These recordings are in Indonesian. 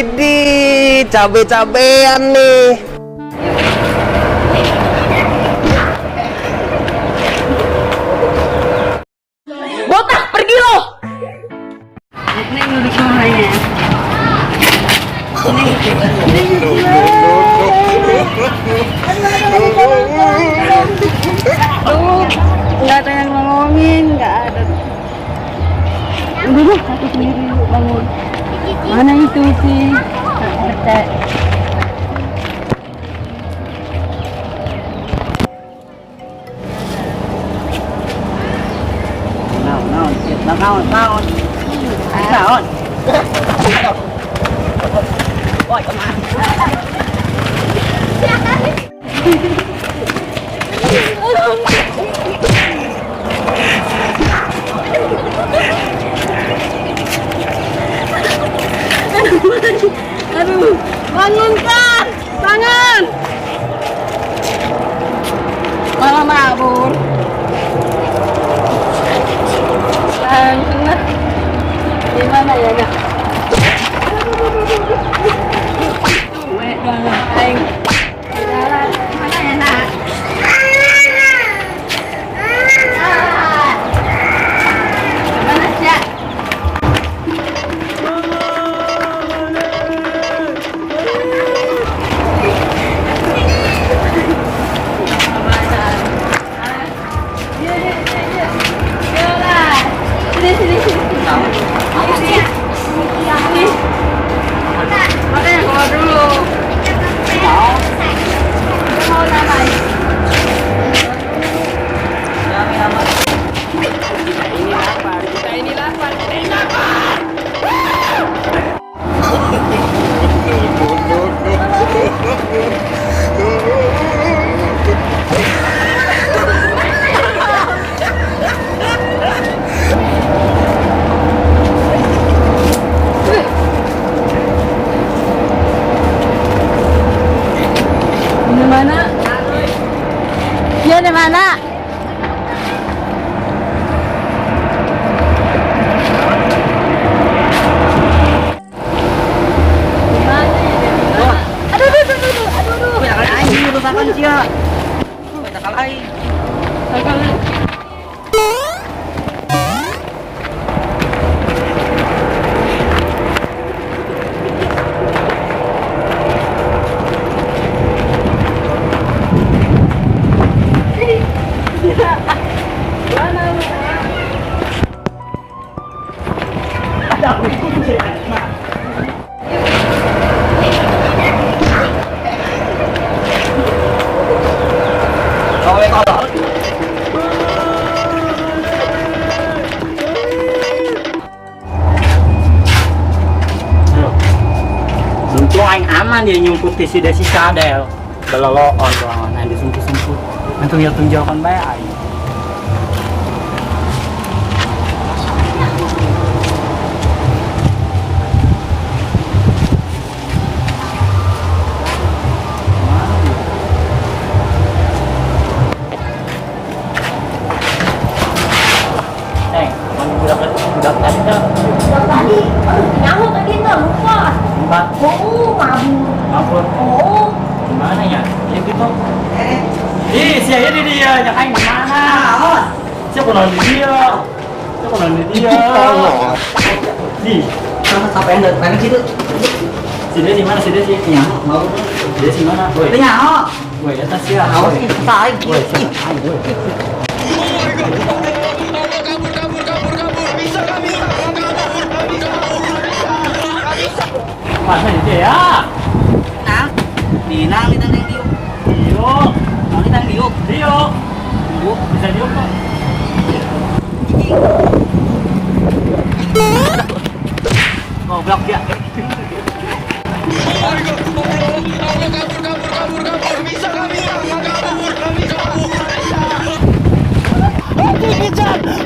Widih, cabe-cabean nih. Botak, pergi lo. Ini udah semuanya. Nggak ada yang ngomongin, nggak ada. Dulu aku sendiri bangun. Mana itu sih? Betek. Naon. Ôi, come on. Aduh, bangunkan, bangun. Malah mabur. Gimana ya, Kak? Anh mana ya, Nak? Mana sih? Makanya keluar dulu. Mau ngapain? Ini lapar. Di mana? Dia di mana? Aduh. Ya kan anjing lu sakan sia. Kita kalahin. Untung aing aman dia nyumputi si Desi Cadel. Beloloon doang, nah disumput-sumput. Antum ya tunjukkan bae aing. Budak tadi dah. Budak tadi, nyawa tadi tuh lupa. Empat. Oh, mabur. Oh. Gimana ya? Ya gitu. Siapa ini dia? Ya kan gimana? Siapa nol dia? Di. Sampai anda pengen situ. Sini di mana? Sini sih. Ya, mau. Dia di mana? Woi. Tanya, Woi, atas ya. awas ini saya. Mana dia ya? Nah, di nang kita nang diuk. Diuk. Nang kita diuk. Diuk. Bisa diuk kok. Goblok ya.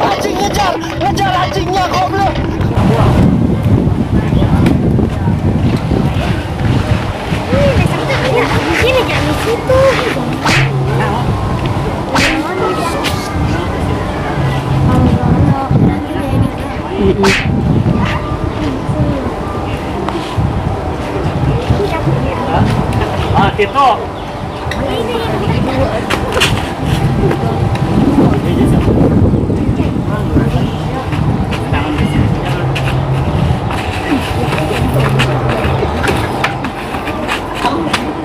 Anjing ngejar anjingnya goblok. Sini jangan di situ. Tito.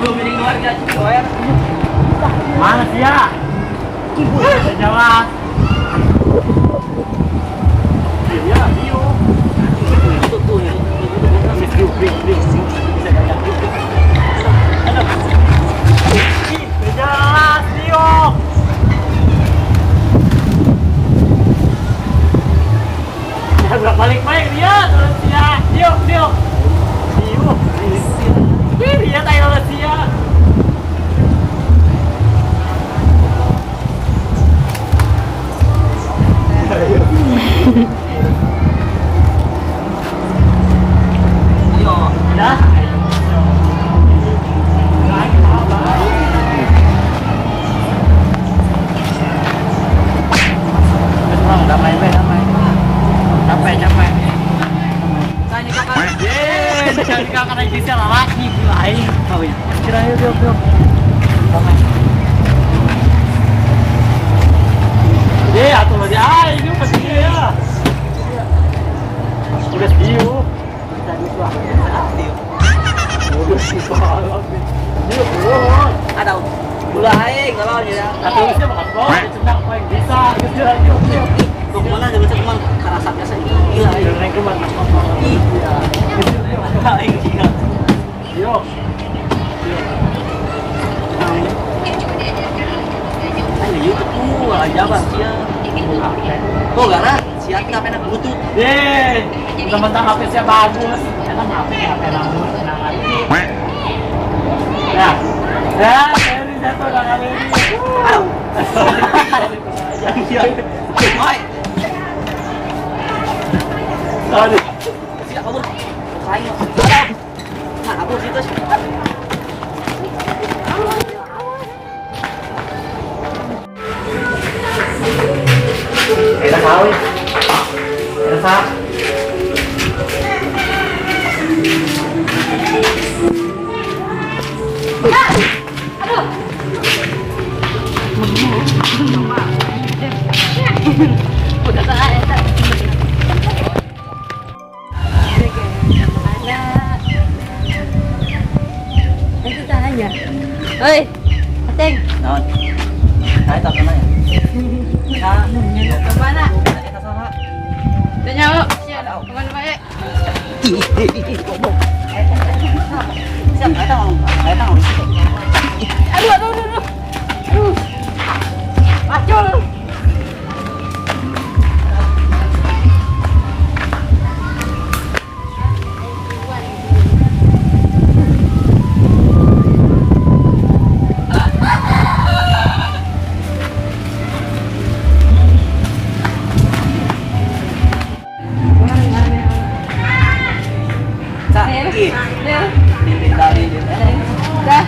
Belum ini keluarga Joer. Mana sih ya? Udah jelas. Iya, Dio. Tuh. Bisa gajah. Aduh. Udah jelas, Dio. Ya, udah balik-balik dia terus ya. Dio. Dio. Dia tayo lah siya. Ayo. Dah. Damai. Capek. Saya ini kakak. Yeay, jadi kakak lagi bisa lagi mulai. Oh iya. Kira yuk. Damai. Atau lagi ini pasti ya. Udah Dio. Udah Ada ulah aing kalau ya. Atau bisa makan bawah, cendang paling bisa. Yuk. Kok mana aja bisa cuman karasa biasa gila aing. Naik ke mana? Aing gila. Yuk. Aing yuk tuh aja bang sia. Tuh karena sia kita pengen butut. Yeay, mentang-mentang HP-nya bagus. Enak HP namun kenangan. Ya, dari satu udah kali ini. Oi, Aduh. sia kabur. Aing. Ada. Nah, kabur situ. Enak kali. Enak. Udah ada. Itu tanya. Oi, Ateng. Naon? Saya tak kena ya. Kemana? Kita sama. Tanya lo. Kemana baik? Siap, saya tahu. Aduh. Macul. Dari. Dah.